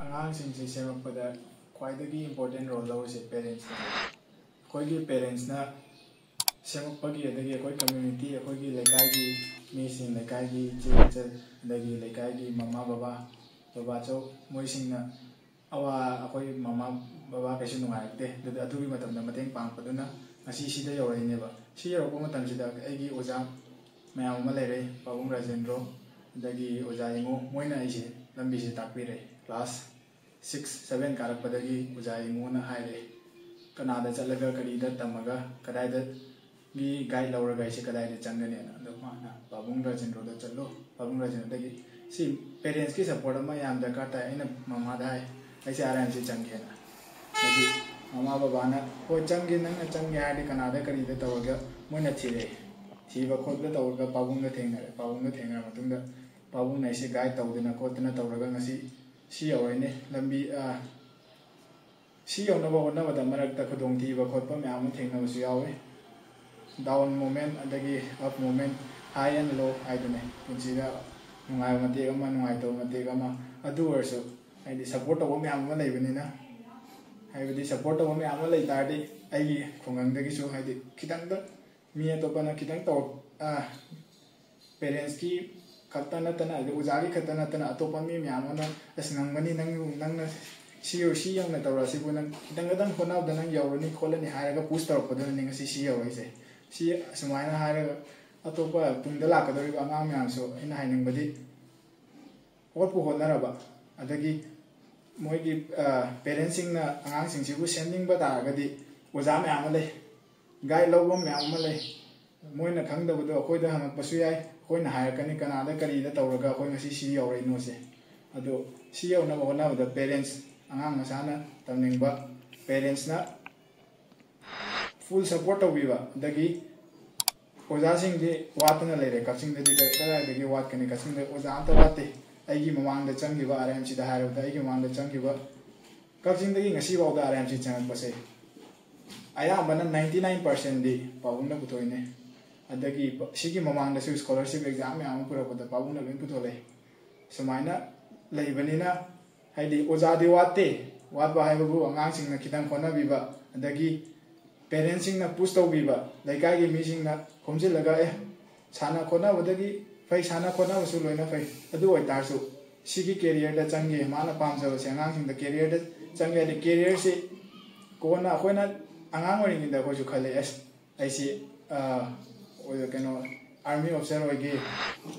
ꯑꯉꯥꯡꯁꯤꯡꯁꯤ ꯁꯦꯝꯃꯛꯄꯗ ꯈ꯭ꯋꯥꯏꯗꯒꯤ important role ꯂꯧꯔꯤꯁꯦ ꯄꯦꯔꯦꯟꯁꯅꯤ꯫ ꯑꯩꯈꯣꯏꯒꯤ ꯄꯦꯔꯦꯟꯁꯅ ꯁꯦꯝꯃꯛꯄꯒꯤ ꯑꯗꯒꯤ ꯑꯩꯈꯣꯏ ꯀꯝꯃ꯭ꯌꯨꯅꯤꯇꯤ ꯑꯩꯈꯣꯏꯒꯤ ꯂꯩꯀꯥꯏꯒꯤ ꯃꯤꯁꯤꯡ ꯂꯩꯀꯥꯏꯒꯤ ꯏꯆꯦ ꯏꯆꯜ ꯑꯗꯒꯤ ꯂꯩꯀꯥꯏꯒꯤ ꯃꯃꯥ ꯕꯕꯥ ꯕꯕꯥꯆꯧ ꯃꯣꯏꯁꯤꯡꯅ ꯑꯩꯈꯣꯏ ꯃꯃꯥ ꯕꯕꯥ ꯀꯩꯁꯨ ꯅꯨꯡꯉꯥꯏꯔꯛꯇꯦ ꯑꯗꯨꯒꯤ ꯃꯇꯝꯗ ꯃꯇꯦꯡ ꯄꯥꯡꯉꯛꯄꯗꯨꯅ ꯉꯁꯤ ꯁꯤꯗ ꯌꯧꯔꯛꯏꯅꯦꯕ꯫ ꯁꯤ ꯌꯧꯔꯛꯄ ꯃꯇꯝꯁꯤꯗ ꯑꯩꯒꯤ ꯑꯣꯖꯥ ꯃꯌꯥꯝ ꯑꯃ ꯂꯩꯔꯦ, ꯄꯥꯕꯨꯡ ꯔꯥꯖꯦꯟꯗ꯭ꯔꯣ ꯑꯗꯒꯤ ꯑꯣꯖꯥ ꯏꯉꯣ, ꯃꯣꯏꯅ ꯑꯩꯁꯦ ꯂꯝꯕꯤꯁꯦ ꯇꯥꯛꯄꯤꯔꯛꯑꯦ꯫ ꯀ꯭ꯂꯥꯁ 6, 7 ꯀꯥꯔꯛꯄꯗꯒꯤ ꯑꯣꯖꯥ ꯏꯉꯣꯅ ꯍꯥꯏꯔꯛꯑꯦ ꯀꯅꯥꯗ ꯆꯠꯂꯒ ꯀꯔꯤꯗ ꯇꯝꯃꯒ ꯀꯗꯥꯏꯗꯒꯤ ꯒꯥꯏꯗ ꯂꯧꯔꯒ ꯑꯩꯁꯦ ꯀꯗꯥꯏꯗ ꯆꯪꯒꯅꯤꯅ꯫ ꯑꯗꯣ ꯃꯥꯅ ꯄꯥꯕꯨꯡ ꯔꯥꯖꯦꯟꯗ꯭ꯔꯣꯗ ꯆꯠꯂꯣ, ꯄꯥꯕꯨꯡ ꯔꯥꯖꯦꯟꯗ꯭ꯔꯗꯒꯤ ꯁꯤ ꯄꯦꯔꯦꯟꯁꯀꯤ ꯁꯞꯄꯣꯔꯠ ꯑꯃ ꯌꯥꯝ ꯗꯔꯀꯥꯔ ꯇꯥꯏ꯫ ꯑꯩꯅ ꯃꯃꯥꯗ ꯍꯥꯏ ꯑꯩꯁꯦ RIMC ꯆꯪꯒꯦꯅ꯫ ꯑꯗꯒꯤ ꯃꯃꯥ ꯕꯕꯥꯅ ꯍꯣꯏ ꯆꯪꯒꯦ, ꯅꯪꯅ ꯆꯪꯒꯦ ꯍꯥꯏꯔꯗꯤ ꯀꯅꯥꯗ ꯀꯔꯤꯗ ꯇꯧꯔꯒ ꯃꯣꯏꯅ ꯊꯤꯔꯛꯑꯦ꯫ ꯊꯤꯕ ꯈꯣꯠꯄ ꯇꯧꯔꯒ ꯄꯥꯕꯨꯡꯒ ꯊꯦꯡꯅꯔꯦ꯫ ꯄꯥꯕꯨꯡꯒ ꯊꯦꯡꯅꯔ ꯃꯇꯨꯡꯗ ꯄꯥꯕꯨꯡꯅ ꯑꯩꯁꯦ ꯒꯥꯏꯗ ꯇꯧꯗꯅ ꯈꯣꯠꯇꯅ ꯇꯧꯔꯒ ꯉꯁꯤ ꯁꯤ ꯌꯧꯔꯛꯏꯅꯦ꯫ ꯂꯝꯕꯤ ꯁꯤ ꯌꯧꯅꯕ ꯍꯣꯠꯅꯕꯗ ꯃꯔꯛꯇ ꯈꯨꯗꯣꯡꯊꯤꯕ ꯈꯣꯠꯄ ꯃꯌꯥꯝ ꯑꯃ ꯊꯦꯡꯅꯕꯁꯨ ꯌꯥꯎꯏ꯫ ꯗꯥꯎꯟ ꯃꯣꯃꯦꯟ ꯑꯗꯒꯤ ꯑꯞ ꯃꯣꯃꯦꯟ, ꯍꯥꯏ ꯑꯦꯟ ꯂꯣ ꯍꯥꯏꯗꯨꯅꯦ ꯄꯨꯟꯁꯤꯗ ꯅꯨꯡꯉꯥꯏꯕ ꯃꯇꯦꯛ ꯑꯃ, ꯅꯨꯡꯉꯥꯏꯇꯕ ꯃꯇꯦꯛ ꯑꯃ꯫ ꯑꯗꯨ ꯑꯣꯏꯔꯁꯨ ꯍꯥꯏꯗꯤ ꯁꯞꯄꯣꯔꯠ ꯇꯧꯕ ꯃꯌꯥꯝ ꯑꯃ ꯂꯩꯕꯅꯤꯅ, ꯍꯥꯏꯕꯗꯤ ꯁꯞꯄꯣꯔꯠ ꯇꯧꯕ ꯃꯌꯥꯝ ꯑꯃ ꯂꯩ ꯇꯥꯔꯗꯤ ꯑꯩꯒꯤ ꯈꯨꯡꯒꯪꯗꯒꯤꯁꯨ ꯍꯥꯏꯗꯤ ꯈꯤꯇꯪꯗ ꯃꯤ ꯑꯇꯣꯞꯄꯅ ꯈꯤꯇꯪ ꯄꯦꯔꯦꯟꯁꯀꯤ ꯈꯛꯇ ꯅꯠꯇꯅ ꯑꯗꯩ ꯑꯣꯖꯥꯒꯤ ꯈꯛꯇ ꯅꯠꯇꯅ ꯑꯇꯣꯞꯄ ꯃꯤ ꯃꯌꯥꯝ ꯑꯃꯅ ꯑꯁ ꯉꯝꯒꯅꯤ, ꯅꯪꯅ ꯁꯤ ꯌꯧꯅ ꯇꯧꯔꯛꯑꯁꯤꯕꯨ ꯅꯪ ꯈꯤꯇꯪ ꯍꯣꯠꯅꯕꯗ ꯅꯪ ꯌꯧꯔꯅꯤ ꯈꯣꯠꯂꯅꯤ ꯍꯥꯏꯔꯒ ꯄꯨꯁ ꯇꯧꯔꯛꯄꯗꯨꯅꯅꯦ ꯉꯁꯤ ꯁꯤ ꯌꯧꯔꯛꯏꯁꯦ꯫ ꯁꯤ ꯑꯁꯨꯃꯥꯏꯅ ꯍꯥꯏꯔꯒ ꯑꯇꯣꯞꯄ ꯇꯨꯡꯗ ꯂꯥꯛꯀꯗꯧꯔꯤꯕ ꯑꯉꯥꯡ ꯃꯌꯥꯝꯁꯨ ꯑꯩꯅ ꯍꯥꯏꯅꯤꯡꯕꯗꯤ ꯍꯣꯠꯄꯨ ꯍꯣꯠꯅꯔꯕ ꯑꯗꯒꯤ ꯃꯣꯏꯒꯤ ꯄꯦꯔꯦꯟꯁꯁꯤꯡꯅ ꯑꯉꯥꯡꯁꯤꯡꯁꯤꯕꯨ ꯁꯦꯝꯅꯤꯡꯕ ꯇꯥꯔꯒꯗꯤ ꯑꯣꯖꯥ ꯃꯌꯥꯝ ꯑꯃ ꯂꯩ, ꯒꯥꯏꯗ ꯂꯧꯕ ꯃꯌꯥꯝ ꯑꯃ ꯂꯩ꯫ ꯃꯣꯏꯅ ꯈꯪꯗꯕꯗꯣ ꯑꯩꯈꯣꯏꯗ ꯍꯪꯉꯛꯄꯁꯨ ꯌꯥꯏ, ꯑꯩꯈꯣꯏꯅ ꯍꯥꯏꯔꯛꯀꯅꯤ ꯀꯅꯥꯗ ꯀꯔꯤꯗ ꯇꯧꯔꯒ ꯑꯩꯈꯣই ꯉꯁꯤ ꯁꯤ ꯌꯧꯔꯛꯏꯅꯣꯁꯦ꯫ ꯑꯗꯣ ꯁꯤ ꯌꯧꯅꯕ ꯍꯣꯠꯅꯕꯗ ꯄꯦꯔꯦꯟꯁ, ꯑꯉꯥꯡ ꯃꯁꯥꯅ ꯇꯝꯅꯤꯡꯕ ꯄꯦꯔꯦꯟꯁꯅ ꯐꯨꯜ ꯁꯞꯄꯣꯔꯠ ꯇꯧꯕꯤꯕ ꯑꯗꯒꯤ ꯑꯣꯖꯥꯁꯤꯡꯗꯤ ꯋꯥꯠꯇꯅ ꯂꯩꯔꯦ꯫ ꯀꯛꯆꯤꯡꯗꯗꯤ ꯀꯗꯥꯏꯗꯒꯤ ꯋꯥꯠꯀꯅꯤ? ꯀꯛꯆꯤꯡꯗ ꯑꯣꯖꯥ ꯑꯝꯇ ꯋꯥꯠꯇꯦ꯫ ꯑꯩꯒꯤ ꯃꯃꯥꯡꯗ ꯆꯪꯈꯤꯕ RIMCꯗ ꯍꯥꯏꯔꯕꯗ ꯑꯩꯒꯤ ꯃꯃꯥꯡꯗ ꯆꯪꯈꯤꯕ ꯀꯛꯆꯤꯡꯗꯒꯤ ꯉꯁꯤꯐꯥꯎꯗ RIMC ꯆꯪꯉꯛꯄꯁꯦ ꯑꯌꯥꯝꯕꯅ 99%ꯗꯤ ꯄꯥꯕꯨꯡꯅ ꯄꯨꯊꯣꯛꯏꯅꯦ꯫ ꯑꯗꯒꯤ ꯁꯤꯒꯤ ꯃꯃꯥꯡꯗꯁꯨ ꯁ꯭ꯀꯣꯂꯔꯁꯤꯞ ꯑꯦꯛꯖꯥꯝ ꯃꯌꯥꯝ ꯑꯃ ꯄꯨꯔꯛꯄꯗ ꯄꯥꯕꯨꯡꯅ ꯂꯣꯏ ꯄꯨꯊꯣꯛꯂꯛꯑꯦ꯫ ꯁꯨꯃꯥꯏꯅ ꯂꯩꯕꯅꯤꯅ ꯍꯥꯏꯗꯤ ꯑꯣꯖꯥꯗꯤ ꯋꯥꯠꯇꯦ, ꯋꯥꯠꯄ ꯍꯥꯏꯕꯕꯨ ꯑꯉꯥꯡꯁꯤꯡꯅ ꯈꯤꯇꯪ ꯍꯣꯠꯅꯕꯤꯕ ꯑꯗꯒꯤ ꯄꯦꯔꯦꯟꯁꯁꯤꯡꯅ ꯄꯨꯁ ꯇꯧꯕꯤꯕ, ꯂꯩꯀꯥꯏꯒꯤ ꯃꯤꯁꯤꯡꯅ ꯈꯣꯝꯖꯤꯜꯂꯒ ꯁꯥꯟꯅ ꯈꯣꯠꯅꯕꯗꯒꯤ ꯐꯩ, ꯁꯥꯟꯅ ꯈꯣꯠꯅꯕꯁꯨ ꯂꯣꯏꯅ ꯐꯩ꯫ ꯑꯗꯨ ꯑꯣꯏꯇꯥꯔꯁꯨ ꯁꯤꯒꯤ ꯀꯦꯔꯤꯌꯔꯗ ꯆꯪꯒꯦ, ꯃꯥꯅ ꯄꯥꯝꯖꯕꯁꯦ ꯑꯉꯥꯡꯁꯤꯡꯗ ꯀꯦꯔꯤꯌꯔꯗ ꯆꯪꯒꯦ ꯍꯥꯏꯗꯤ ꯀꯦꯔꯤꯌꯔꯁꯤ ꯀꯣꯟꯅ ꯑꯩꯈꯣꯏꯅ ꯑꯉꯥꯡ ꯑꯣꯏꯔꯤꯉꯩꯗ ꯑꯩꯈꯣꯏꯁꯨ ꯈꯜꯂꯦ ꯑꯩꯁꯤ ꯀꯩꯅꯣ ꯑꯥꯔꯃꯤ ꯑꯣꯐꯤꯁꯥꯔ ꯑꯣꯏꯒꯦ,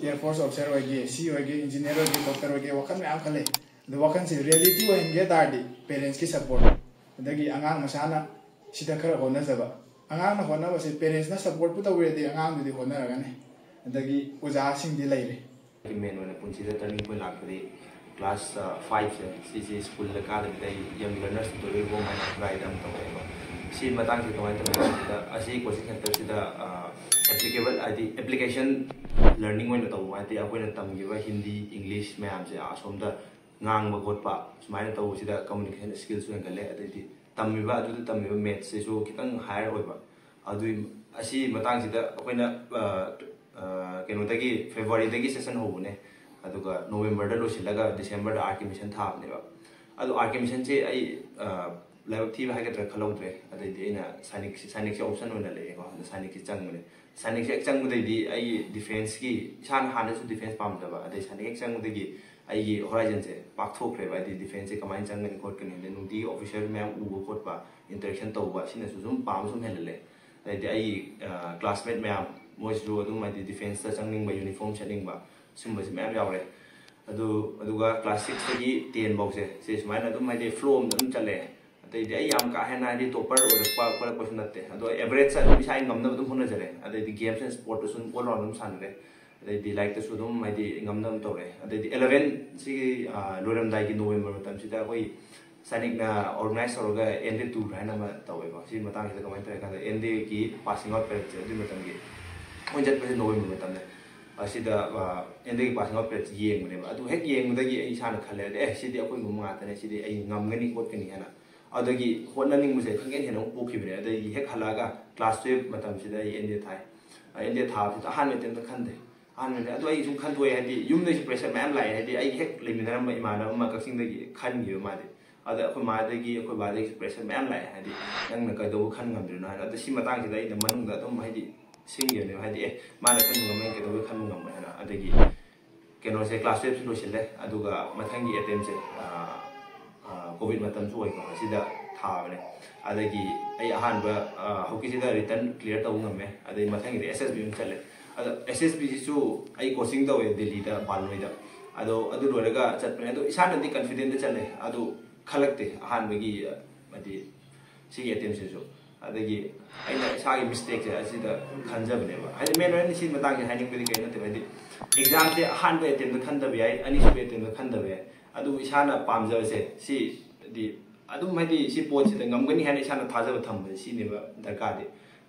ꯏꯌꯥꯔ ꯐꯣꯔꯁ ꯑꯣꯐꯤꯁꯥꯔ ꯑꯣꯏꯒꯦ, ꯁꯤ ꯑꯣꯏꯒꯦ, ꯏꯟꯖꯤꯅꯤꯌꯔ ꯑꯣꯏꯒꯦ, ꯗꯣꯛꯇꯔ ꯑꯣꯏꯒꯦ, ꯋꯥꯈꯜ ꯃꯌꯥꯝ ꯈꯜꯂꯦ꯫ ꯑꯗꯣ ꯋꯥꯈꯜꯁꯤ ꯔꯤꯌꯦꯂꯤꯇꯤ ꯑꯣꯏꯍꯟꯒꯦ ꯇꯥꯔꯗꯤ ꯄꯦꯔꯦꯟꯁꯀꯤ ꯁꯞꯄꯣꯔꯠ ꯑꯗꯒꯤ ꯑꯉꯥꯡ ꯃꯁꯥꯅ ꯁꯤꯗ ꯈꯔ ꯍꯣꯠꯅꯖꯕ꯫ ꯑꯉꯥꯡꯅ ꯍꯣꯠꯅꯕꯁꯦ ꯄꯦꯔꯦꯟꯁꯅ ꯁꯞꯄꯣꯔꯠꯄꯨ ꯇꯧꯕꯤꯔꯗꯤ ꯑꯉꯥꯡꯗꯨꯗꯤ ꯍꯣꯠꯅꯔꯒꯅꯤ꯫ ꯑꯗꯒꯤ ꯑꯣꯖꯥꯁꯤꯡꯗꯤ ꯂꯩꯔꯦ꯫ ꯃꯦꯟ ꯑꯣꯏꯅ ꯄꯨꯟꯁꯤꯗ ꯇꯔꯅꯤꯡ ꯄꯣꯏꯟ ꯂꯥꯛꯄꯗꯤ ꯀ꯭ꯂꯥꯁ 5ꯁꯦ ꯁꯤꯁꯦ ꯁ꯭ꯀꯨꯜꯗ ꯀꯥꯗꯕꯤꯗ ꯑꯩ ꯌꯪ ꯂꯔꯅꯔꯁ ꯇ꯭ꯌꯨꯇꯣꯔꯤꯌꯦꯜ ꯍꯣꯝ ꯍꯥꯏꯅ ꯇ꯭ꯔꯥꯏꯗ ꯑꯃ ꯇꯧꯔꯛꯑꯦꯕ꯫ ꯁꯤ ꯃꯇꯥꯡꯁꯤ ꯀꯃꯥꯏꯅ ꯇꯧꯒꯦꯗ ꯑꯁꯤ ꯀꯣꯆꯤꯡ ꯁꯦꯟꯇꯔꯁꯤꯗ ꯑꯦꯄ꯭ꯂꯤꯀꯦꯕꯜ ꯍꯥꯏꯗꯤ ꯑꯦꯄ꯭ꯂꯤꯀꯦꯁꯟ ꯂꯔꯅꯤꯡ ꯑꯣꯏꯅ ꯇꯧꯕ ꯍꯥꯏꯗꯤ ꯑꯩꯈꯣꯏꯅ ꯇꯝꯈꯤꯕ ꯍꯤꯟꯗꯤ, ꯏꯪꯂꯤꯁ ꯃꯌꯥꯝꯁꯦ ꯑꯁꯣꯝꯗ ꯉꯥꯡꯕ ꯈꯣꯠꯄ ꯁꯨꯃꯥꯏꯅ ꯇꯧꯕꯁꯤꯗ ꯀꯝꯃꯨꯅꯤꯀꯦꯁꯟ ꯁ꯭ꯀꯤꯜꯁꯨ ꯍꯦꯟꯒꯠꯂꯦ꯫ ꯑꯗꯩꯗꯤ ꯑꯗꯨꯗ ꯇꯝꯃꯤꯕ ꯃꯦꯠꯁꯁꯤꯁꯨ ꯈꯤꯇꯪ ꯍꯥꯌꯔ ꯑꯣꯏꯕ꯫ ꯑꯗꯨꯒꯤ ꯑꯁꯤ ꯃꯇꯥꯡꯁꯤꯗ ꯑꯩꯈꯣꯏꯅ ꯀꯩꯅꯣꯗꯒꯤ ꯐꯦꯕꯋꯥꯔꯤꯗꯒꯤ ꯁꯦꯁꯟ ꯍꯧꯕꯅꯦ, ꯑꯗꯨꯒ ꯅꯣꯕꯦꯝꯕꯔꯗ ꯂꯣꯏꯁꯤꯜꯂꯒ ꯗꯤꯁꯦꯝꯕꯔꯗ RK ꯃꯤꯁꯟ ꯊꯥꯕꯅꯦꯕ꯫ ꯑꯗꯣ RK ꯃꯤꯁꯟꯁꯦ ꯑꯩ ꯂꯥꯏꯕꯛ ꯊꯤꯕ ꯍꯥꯏꯒꯗ꯭ꯔꯥ ꯈꯜꯍꯧꯗ꯭ꯔꯦ꯫ ꯑꯗꯩꯗꯤ ꯑꯩꯅ ꯁꯥꯏꯅꯤꯛꯁꯦ ꯑꯣꯞꯁꯟ ꯑꯣꯏꯅ ꯂꯩꯌꯦꯀꯣ, ꯑꯗꯣ ꯁꯥꯏꯅꯤꯛꯁꯦ ꯆꯪꯕꯅꯦ꯫ ꯁꯥꯏꯅꯤꯛꯁꯦ ꯍꯦꯛ ꯆꯪꯕꯗꯩꯗꯤ ꯑꯩꯒꯤ ꯗꯤꯐꯦꯟꯁꯀꯤ ꯏꯁꯥꯅ ꯍꯥꯟꯅꯁꯨ ꯗꯤꯐꯦꯟꯁ ꯄꯥꯝꯖꯕ, ꯑꯗꯩ ꯁꯥꯏꯅꯤꯛ ꯍꯦꯛ ꯆꯪꯕꯗꯒꯤ ꯑꯩꯒꯤ ꯍꯣꯔꯥꯏꯖꯟꯁꯦ ꯄꯥꯛꯊꯣꯛꯈ꯭ꯔꯦꯕ꯫ ꯍꯥꯏꯗꯤ ꯗꯤꯐꯦꯟꯁꯁꯦ ꯀꯃꯥꯏꯅ ꯆꯪꯒꯅꯤ ꯈꯣꯠꯀꯅꯤ, ꯑꯗꯩ ꯅꯨꯡꯇꯤꯒꯤ ꯑꯣꯐꯤꯁꯔ ꯃꯌꯥꯝ ꯎꯕ ꯈꯣꯠꯄ, ꯏꯟꯇꯔꯦꯛꯁꯟ ꯇꯧꯕ, ꯁꯤꯅꯁꯨ ꯁꯨꯝ ꯄꯥꯝꯕ ꯁꯨꯝ ꯍꯦꯜꯍꯜꯂꯦ꯫ ꯑꯗꯩꯗꯤ ꯑꯩꯒꯤ ꯀ꯭ꯂꯥꯁꯃꯦꯠ ꯃꯌꯥꯝ ꯃꯣꯏꯁꯨ ꯑꯗꯨꯝ ꯍꯥꯏꯗꯤ ꯗꯤꯐꯦꯟꯁꯇ ꯆꯪꯅꯤꯡꯕ, ꯌꯨꯅꯤꯐꯣꯔꯝ ꯁꯦꯠꯅꯤꯡꯕ ꯁꯨꯝꯕꯁꯤ ꯃꯌꯥꯝ ꯌꯥꯎꯔꯦ꯫ ꯑꯗꯨꯒ ꯀ꯭ꯂꯥꯁ 6ꯇꯒꯤ 10 ꯐꯥꯎꯁꯦ ꯁꯤ ꯁꯨꯃꯥꯏꯅ ꯑꯗꯨꯝ ꯍꯥꯏꯗꯤ ꯐ꯭ꯂꯣ ꯑꯃꯗ ꯑꯗꯨꯝ ꯆꯠꯂꯦ꯫ ꯑꯇꯩꯗꯤ ꯑꯩ ꯌꯥꯝ ꯀꯥ ꯍꯦꯟꯅ ꯍꯥꯏꯗꯤ ꯇꯣꯄꯔ ꯑꯣꯏꯔꯛꯄ ꯈꯣꯠꯂꯛꯄꯁꯨ ꯅꯠꯇꯦ, ꯑꯗꯣ ꯑꯦꯚꯔꯦꯖ ꯑꯗꯨꯝ ꯏꯁꯥꯒꯤ ꯉꯝꯅꯕ ꯑꯗꯨꯝ ꯍꯣꯠꯅꯖꯔꯦ꯫ ꯑꯗꯩꯗꯤ ꯒꯦꯝꯁ ꯑꯦꯟड ꯁ꯭ꯄꯣꯔꯠꯇꯁꯨ ꯑꯗꯨꯝ ꯑꯣꯜ ꯔꯥꯎꯟ ꯑꯗꯨꯝ ꯁꯥꯟꯅꯔꯦ꯫ ꯑꯗꯩꯗꯤ ꯂꯥꯏꯔꯤꯛꯇꯁꯨ ꯑꯗꯨꯝ ꯍꯥꯏꯗꯤ ꯉꯝꯅꯕ ꯇꯧꯔꯦ꯫ ꯑꯗꯩꯗꯤ 11 ꯁꯤꯒꯤ ꯂꯣꯏꯔꯝꯗꯥꯏꯒꯤ ꯅꯣꯕꯦꯝꯕꯔ ꯃꯇꯝꯁꯤꯗ ꯑꯩꯈꯣꯏ ꯁꯥꯏꯅꯤꯛꯅ ꯑꯣꯔꯒꯅꯥꯏꯖ ꯇꯧꯔꯒ ND ꯇꯨꯔ ꯍꯥꯏꯅ ꯑꯃ ꯇꯧꯋꯦꯕ꯫ ꯁꯤ ꯃꯇꯥꯡꯁꯤꯗ ꯀꯃꯥꯏꯅ ꯇꯧꯋꯦ ꯀꯥꯟꯗ NDꯒꯤ ꯄꯥसिꯡ ꯑꯥꯎꯠ ꯄꯦꯔꯦꯠꯁꯦ ꯑꯗꯨꯒꯤ ꯃꯇꯝꯒꯤ ꯃꯣꯏ ꯆꯠꯄꯁꯦ ꯅꯣꯕꯦꯝꯕꯔ ꯃꯇꯝꯗ ꯑꯁꯤꯗ NDꯒꯤ ꯄꯥसिꯡ ꯑꯥꯎꯠ ꯄꯦꯔꯦꯠꯁꯦ ꯌꯦꯡꯕꯅꯦꯕ꯫ ꯑꯗꯨ ꯍꯦꯛ ꯌꯦꯡꯕꯗꯒꯤ ꯑꯩ ꯏꯁꯥꯅ ꯈꯜꯂꯦ ꯁꯤꯗꯤ ꯑꯩꯈꯣꯏꯒꯨꯝꯕ ꯉꯥꯛꯇꯅꯦ, ꯁꯤꯗꯤ ꯑꯩ ꯉꯝꯒꯅꯤ ꯈꯣꯠꯀꯅꯤ ꯍꯥꯏꯅ꯫ ꯑꯗꯨꯗꯒꯤ ꯍꯣꯠꯅꯅꯤꯡꯕꯁꯦ ꯈꯪꯍꯦꯟ ꯍꯦꯟꯅ ꯑꯃꯨꯛ ꯄꯣꯛꯈꯤꯕꯅꯦ꯫ ꯑꯗꯒꯤ ꯍꯦꯛ ꯍꯜꯂꯛꯑꯒ ꯀ꯭ꯂꯥꯁ 12 ꯃꯇꯝꯁꯤꯗ ꯑꯩ ND ꯊꯥꯏ꯫ ND ꯊꯥꯕꯁꯤꯗ ꯑꯍꯥꯟꯕ ꯑꯦꯇꯦꯝꯞꯇ ꯈꯟꯗꯦ, ꯑꯍꯥꯟꯕꯗ ꯑꯗꯣ ꯑꯩ ꯁꯨꯝ ꯈꯟꯗꯣꯛꯑꯦ ꯍꯥꯏꯗꯤ ꯌꯨꯝꯗꯩꯁꯨ ꯄ꯭ꯔꯦꯁꯔ ꯃꯌꯥꯝ ꯂꯥꯛꯑꯦ ꯍꯥꯏꯗꯤ ꯑꯩ ꯍꯦꯛ ꯂꯩꯃꯤꯟꯅꯔꯝꯕ ꯏꯃꯥꯟꯅꯕ ꯑꯃ ꯀꯛꯆꯤꯡꯗꯒꯤ ꯈꯟꯈꯤꯕ ꯃꯥꯗꯤ ꯑꯗ ꯑꯩꯈꯣꯏ ꯃꯥꯗꯒꯤ ꯑꯩꯈꯣꯏ ꯕꯥꯗꯒꯤꯁꯨ ꯄ꯭ꯔꯦꯁꯔ ꯃꯌꯥꯝ ꯂꯥꯛꯑꯦ ꯍꯥꯏꯗꯤ ꯅꯪꯅ ꯀꯩꯗꯧꯕ ꯈꯟ ꯉꯝꯗ꯭ꯔꯤꯅꯣ ꯍꯥꯏꯅ ꯑꯗ ꯁꯤ ꯃꯇꯥꯡꯁꯤꯗ ꯑꯩꯅ ꯃꯅꯨꯡꯗ ꯑꯗꯨꯝ ꯍꯥꯏꯗꯤ ꯁꯤꯡꯈꯤꯕꯅꯦꯕ ꯍꯥꯏꯗꯤ ꯃꯥꯅ ꯈꯟꯕ ꯉꯝꯃꯦ ꯀꯩꯗꯧꯕ ꯈꯟꯕ ꯉꯝꯃꯣꯏ ꯍꯥꯏꯅ ꯑꯗꯒꯤ ꯀꯩꯅꯣꯁꯦ ꯀ꯭ꯂꯥꯁ 12ꯁꯨ ꯂꯣꯏꯁꯤꯜꯂꯦ ꯑꯗꯨꯒ ꯃꯊꯪꯒꯤ ꯑꯦꯇꯦꯝꯁꯦ ꯀꯣꯚꯤꯗ ꯃꯇꯝꯁꯨ ꯑꯣꯏꯀꯣ ꯑꯁꯤꯗ ꯊꯥꯕꯅꯦ ꯑꯗꯒꯤ ꯑꯩ ꯑꯍꯥꯟꯕ ꯍꯧꯖꯤꯛꯁꯤꯗ ꯔꯤꯇꯟ ꯀ꯭ꯂꯤꯌꯔ ꯇꯧꯕ ꯉꯝꯃꯦ ꯑꯗꯩ ꯃꯊꯪꯒꯤꯗꯤ SSB ꯑꯃ ꯆꯠꯂꯦ ꯑꯗꯣ SSBꯁꯤꯁꯨ ꯑꯩ ꯀꯣꯆꯤꯡ ꯇꯧꯋꯦ ꯗꯦꯜꯂꯤꯗ ꯄꯥꯜꯂꯣꯏꯗ ꯑꯗꯣ ꯑꯗꯨ ꯂꯣꯏꯔꯒ ꯆꯠꯄꯅꯦ ꯑꯗꯣ ꯏꯁꯥꯅꯗꯤ ꯀꯟꯐꯤꯗꯦꯟꯇ ꯆꯠꯂꯦ ꯑꯗꯨ ꯈꯜꯂꯛꯇꯦ ꯑꯍꯥꯟꯕꯒꯤ ꯍꯥꯏꯗꯤ ꯁꯤꯒꯤ ꯑꯦꯇꯦꯝꯁꯤꯁꯨ ꯑꯗꯒꯤ ꯑꯩꯅ ꯏꯁꯥꯒꯤ ꯃꯤꯁꯇꯦꯛꯁꯦ ꯑꯁꯤꯗ ꯈꯟꯖꯕꯅꯦꯕ ꯍꯥꯏꯗꯤ ꯃꯦꯟ ꯑꯣꯏꯅ ꯁꯤ ꯃꯇꯥꯡꯁꯦ ꯍꯥꯏꯅꯤꯡꯕꯗꯤ ꯀꯩ ꯅꯠꯇꯦꯕ ꯍꯥꯏꯗꯤ ꯑꯦꯛꯖꯥꯝꯁꯦ ꯑꯍꯥꯟꯕ ꯑꯦꯇꯦꯝꯗ ꯈꯟꯗꯕ ꯌꯥꯏ ꯑꯅꯤꯁꯨꯕ ꯑꯦꯇꯦꯝꯗ ꯈꯟꯗꯕ ꯌꯥꯏ ꯑꯗꯨꯕꯨ ꯏꯁꯥꯅ ꯄꯥꯝꯖꯕꯁꯦ ꯁꯤꯗꯤ ꯑꯗꯨꯝ ꯍꯥꯏꯗꯤ ꯁꯤ ꯄꯣꯠꯁꯤꯗ ꯉꯝꯒꯅꯤ ꯍꯥꯏꯅ ꯏꯁꯥꯅ ꯊꯥꯖꯕ ꯊꯝꯕꯁꯦ ꯁꯤꯅꯦꯕ ꯗꯔꯀꯥꯔꯗꯤ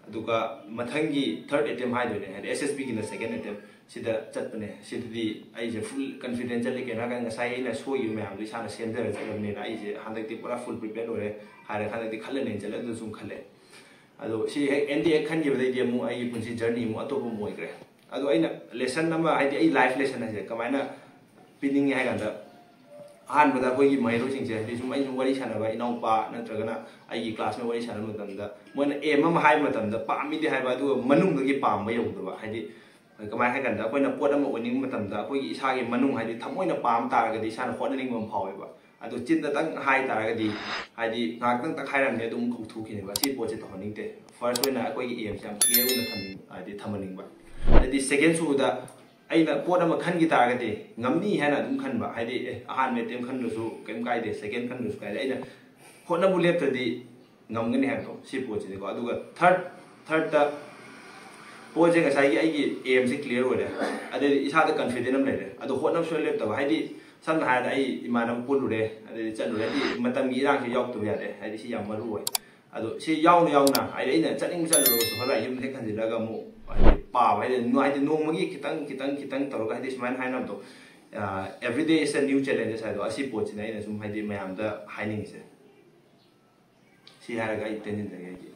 ꯑꯗꯨꯒ ꯃꯊꯪꯒꯤ ꯊꯔꯠ ꯑꯦꯇꯦꯝ ꯍꯥꯏꯗꯣꯏꯅꯦ ꯍꯥꯏꯗꯤ SSBꯒꯤꯅ ꯁꯦꯀꯦꯟ ꯑꯦꯇꯦꯝ ꯁꯤꯗ ꯆꯠꯄꯅꯦ ꯁꯤꯗꯗꯤ ꯑꯩꯁꯦ ꯐꯨꯜ ꯀꯟꯐꯤꯗꯦꯟ ꯆꯠꯂꯤ ꯀꯩꯅꯣ ꯍꯥꯏꯔꯀꯥꯟꯗ ꯉꯁꯥꯏ ꯑꯩꯅ ꯁꯣꯏꯈꯤꯕ ꯃꯌꯥꯝꯗꯣ ꯏꯁꯥꯅ ꯁꯦꯝꯖꯔ ꯆꯠꯂꯕꯅꯤꯅ ꯑꯩꯁꯦ ꯍꯟꯗꯛꯇꯤ ꯄꯨꯔꯥ ꯐꯨꯜ ꯄ꯭ꯔꯤꯄꯦꯌꯔ ꯑꯣꯏꯔꯦ ꯍꯥꯏꯔ ꯍꯟꯗꯛꯇꯤ ꯈꯜꯂꯅꯦꯅ ꯆꯠꯂꯦ ꯑꯗꯨ ꯁꯨꯝ ꯈꯜꯂꯦ ꯑꯗꯣ ꯁꯤ ꯍꯦꯛ ND ꯍꯦꯛ ꯈꯟꯈꯤꯕꯗꯩꯗꯤ ꯑꯃꯨꯛ ꯑꯩꯒꯤ ꯄꯨꯟꯁꯤ ꯖꯔꯅꯤ ꯑꯃꯨꯛ ꯑꯇꯣꯞꯄ ꯑꯃ ꯑꯣꯏꯈ꯭ꯔꯦ ꯑꯗꯣ ꯑꯩꯅ ꯂꯦꯁꯟ ꯑꯃ ꯍꯥꯏꯗꯤ ꯑꯩ ꯂꯥꯏꯐ ꯂꯦꯁꯟ ꯍꯥꯏꯁꯦ ꯀꯃꯥꯏꯅ ꯄꯤꯅꯤꯡꯉꯦ ꯍꯥꯏ ꯀꯥꯟꯗ ꯑꯍꯥꯟꯕꯗ ꯑꯩꯈꯣꯏꯒꯤ ꯃꯍꯩꯔꯣꯏꯁꯤꯡꯁꯦ ꯍꯥꯏꯗꯤ ꯁꯨꯝ ꯑꯩ ꯁꯨꯝ ꯋꯥꯔꯤ ꯁꯥꯟꯅꯕ ꯏꯅꯥꯎꯄꯥ ꯅꯠꯇ꯭ꯔꯒꯅ ꯑꯩꯒꯤ ꯀ꯭ꯂꯥꯁꯃꯦꯠ ꯋꯥꯔꯤ ꯁꯥꯟꯅꯕ ꯃꯇꯝꯗ ꯃꯣꯏꯅ ꯑꯦꯝ ꯑꯃ ꯍꯥꯏꯕ ꯃꯇꯝꯗ ꯄꯥꯝꯃꯤꯗꯤ ꯍꯥꯏꯕ ꯑꯗꯨꯒ ꯃꯅꯨꯡꯗꯒꯤ ꯄꯥꯝꯕ ꯌꯧꯗꯕ ꯍꯥꯏꯗꯤ ꯀꯃꯥꯏꯅ ꯍꯥꯏ ꯀꯥꯟꯗ ꯑꯩꯈꯣꯏꯅ ꯄꯣꯠ ꯑꯃ ꯑꯣꯏꯅꯤꯡꯕ ꯃꯇꯝꯗ ꯑꯩꯈꯣꯏꯒꯤ ꯏꯁꯥꯒꯤ ꯃꯅꯨꯡ ꯍꯥꯏꯗꯤ ꯊꯃꯣꯏꯅ ꯄꯥꯝ ꯇꯥꯔꯒꯗꯤ ꯏꯁꯥꯅ ꯍꯣꯠꯅꯅꯤꯡꯕ ꯑꯃ ꯐꯥꯎꯋꯦꯕ ꯑꯗꯨ ꯆꯤꯟꯗꯇꯪ ꯍꯥꯏ ꯇꯥꯔꯒꯗꯤ ꯍꯥꯏꯗꯤ ꯉꯥꯏꯍꯥꯛꯇꯪ ꯇꯛꯈꯥꯏꯔꯝꯅꯤ ꯑꯗꯨꯝ ꯀꯧꯊꯣꯛꯈꯤꯅꯦꯕ ꯁꯤ ꯄꯣꯠꯁꯦ ꯇꯧꯍꯟꯅꯤꯡꯗꯦ ꯐꯥꯔꯁ ꯑꯣꯏꯅ ꯑꯩꯈꯣꯏꯒꯤ ꯑꯦꯝꯁꯦ ꯌꯥꯝ ꯀ꯭ꯂꯤꯌꯔ ꯑꯣꯏꯅ ꯍꯥꯏꯗꯤ ꯊꯝꯍꯟꯅꯤꯡꯕ ꯍꯥꯏꯗꯤ ꯁꯦꯀꯦꯟ ꯁꯨꯕꯗ ꯑꯩꯅ ꯄꯣꯠ ꯑꯃ ꯈꯟꯈꯤ ꯇꯥꯔꯒꯗꯤ ꯉꯝꯅꯤ ꯍꯥꯏꯅ ꯑꯗꯨꯝ ꯈꯟꯕ ꯍꯥꯏꯗꯤ ꯑꯍꯥꯟꯕ ꯑꯦꯇꯦꯝ ꯈꯟꯗ꯭ꯔꯁꯨ ꯀꯩꯝ ꯀꯥꯏꯗꯦ ꯁꯦꯀꯦꯟ ꯈꯟꯗ꯭ꯔꯁꯨ ꯀꯥꯏꯗꯦ ꯑꯩꯅ ꯍꯣꯠꯅꯕꯨ ꯂꯦꯞꯇ꯭ꯔꯗꯤ ꯉꯝꯒꯅꯤ ꯍꯥꯏꯕꯗꯣ ꯁꯤ ꯄꯣꯠꯁꯤꯅꯤꯀꯣ ꯑꯗꯨꯒ ꯊꯔꯠꯇ ꯄꯣꯠꯁꯦ ꯉꯁꯥꯏꯒꯤ ꯑꯩꯒꯤ ꯑꯦꯝꯁꯦ ꯀ꯭ꯂꯤꯌꯔ ꯑꯣꯏꯔꯦ ꯑꯗꯩꯗꯤ ꯏꯁꯥꯗ ꯀꯟꯐꯤꯗꯦꯟ ꯑꯃ ꯂꯩꯔꯦ ꯑꯗꯣ ꯍꯣꯠꯅꯕ ꯁꯨꯡꯂꯦꯞ ꯂꯦꯞꯇꯕ ꯍꯥꯏꯗꯤ ꯁꯝꯅ ꯍꯥꯏꯔꯕꯗ ꯑꯩ ꯏꯃꯥꯟꯅꯕ ꯄꯨꯜꯂꯨꯔꯦ ꯑꯗꯩꯗꯤ ꯆꯠꯂꯨꯔꯦ ꯍꯥꯏꯗꯤ ꯃꯇꯝꯒꯤ ꯏꯔꯥꯡꯁꯤ ꯌꯥꯎꯗꯕ ꯌꯥꯗꯦ ꯍꯥꯏꯗꯤ ꯁꯤ ꯌꯥꯝ ꯃꯔꯨ ꯑꯣꯏ ꯑꯗꯣ ꯁꯤ ꯌꯥꯎꯅ ꯍꯥꯏꯗꯤ ꯑꯩꯅ ꯆꯠꯅꯤꯡꯕ ꯆꯠꯂꯨꯔꯒꯁꯨ ꯍꯣꯔꯦꯟ ꯌꯨꯝꯗ ꯍꯦꯛ ꯍꯟꯖꯤꯜꯂꯒ ꯑꯃꯨꯛ ꯍꯥꯏꯗꯤ ꯄꯥꯕ ꯍꯥꯏꯗꯤ ꯅꯣꯡꯃꯒꯤ ꯈꯤꯇꯪ ꯇꯧꯔꯒ ꯍꯥꯏꯗꯤ ꯁꯨꯃꯥꯏꯅ ꯍꯥꯏꯅꯕꯗꯣ every day is a new challenges ꯍꯥꯏꯗꯣ ꯑꯁꯤ ꯄꯣꯠꯁꯤꯅ ꯑꯩꯅ ꯁꯨꯝ ꯍꯥꯏꯗꯤ ꯃꯌꯥꯝꯗ ꯍꯥꯏꯅꯤꯡꯉꯤꯁꯦ ꯁꯤ ꯍꯥꯏꯔꯒ ꯑꯩ ꯇꯦꯟꯁꯤꯟꯖꯒꯦ ꯑꯩꯒꯤ